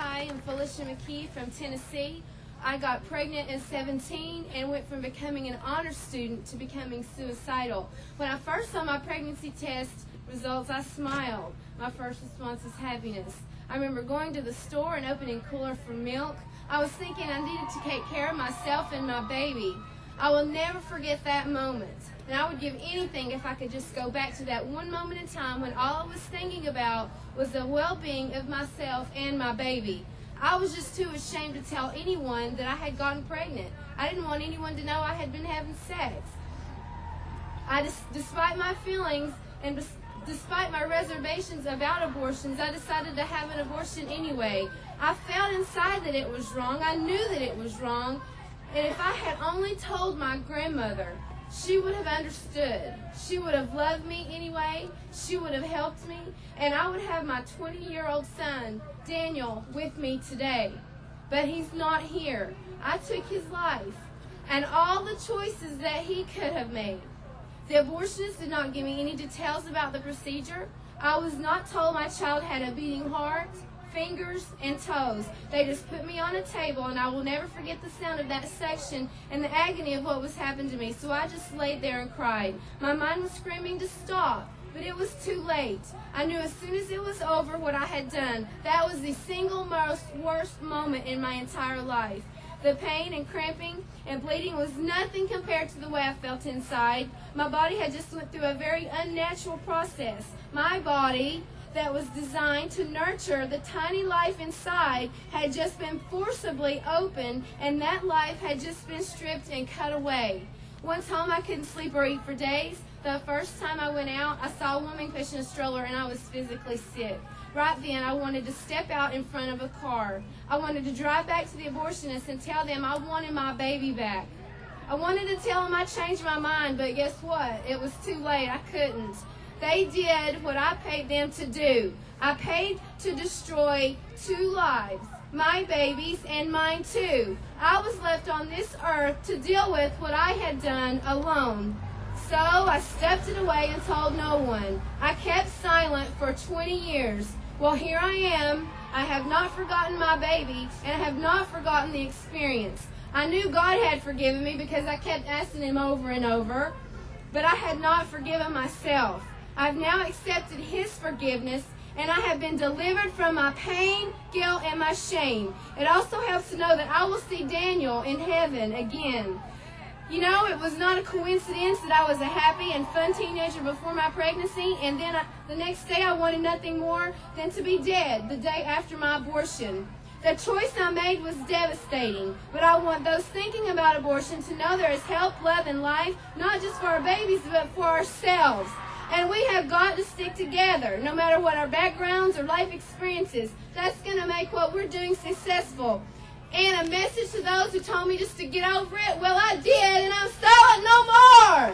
Hi, I'm Felicia from Tennessee. I got pregnant at 17 and went from becoming an honor student to becoming suicidal. When I first saw my pregnancy test results, I smiled. My first response was happiness. I remember going to the store and opening a cooler for milk. I was thinking I needed to take care of myself and my baby. I will never forget that moment. And I would give anything if I could just go back to that one moment in time when all I was thinking about was the well-being of myself and my baby. I was just too ashamed to tell anyone that I had gotten pregnant. I didn't want anyone to know I had been having sex. Despite my feelings and despite my reservations about abortions, I decided to have an abortion anyway. I felt inside that it was wrong. I knew that it was wrong. And if I had only told my grandmother, she would have understood. She would have loved me anyway. She would have helped me. And I would have my 20-year-old son, Daniel, with me today. But he's not here. I took his life and all the choices that he could have made. The abortionist did not give me any details about the procedure. I was not told my child had a beating heart, fingers, and toes. They just put me on a table, and I will never forget the sound of that section and the agony of what was happening to me. So I just laid there and cried. My mind was screaming to stop, but it was too late. I knew as soon as it was over what I had done. That was the single most worst moment in my entire life. The pain and cramping and bleeding was nothing compared to the way I felt inside. My body had just went through a very unnatural process. My body, that was designed to nurture the tiny life inside, had just been forcibly opened, and that life had just been stripped and cut away. Once home, I couldn't sleep or eat for days. The first time I went out, I saw a woman pushing a stroller, and I was physically sick. Right then, I wanted to step out in front of a car. I wanted to drive back to the abortionist and tell them I wanted my baby back. I wanted to tell them I changed my mind, but guess what? It was too late. I couldn't. They did what I paid them to do. I paid to destroy 2 lives, my babies and mine too. I was left on this earth to deal with what I had done alone. So I stepped it away and told no one. I kept silent for 20 years. Well, here I am. I have not forgotten my baby, and I have not forgotten the experience. I knew God had forgiven me because I kept asking Him over and over, but I had not forgiven myself. I've now accepted His forgiveness, and I have been delivered from my pain, guilt, and my shame. It also helps to know that I will see Daniel in heaven again. You know, it was not a coincidence that I was a happy and fun teenager before my pregnancy, and then the next day I wanted nothing more than to be dead the day after my abortion. The choice I made was devastating, but I want those thinking about abortion to know there is help, love, and life, not just for our babies, but for ourselves. And we have got to stick together, no matter what our backgrounds or life experiences. That's going to make what we're doing successful. And a message to those who told me just to get over it, well, I did, and I'm still no more.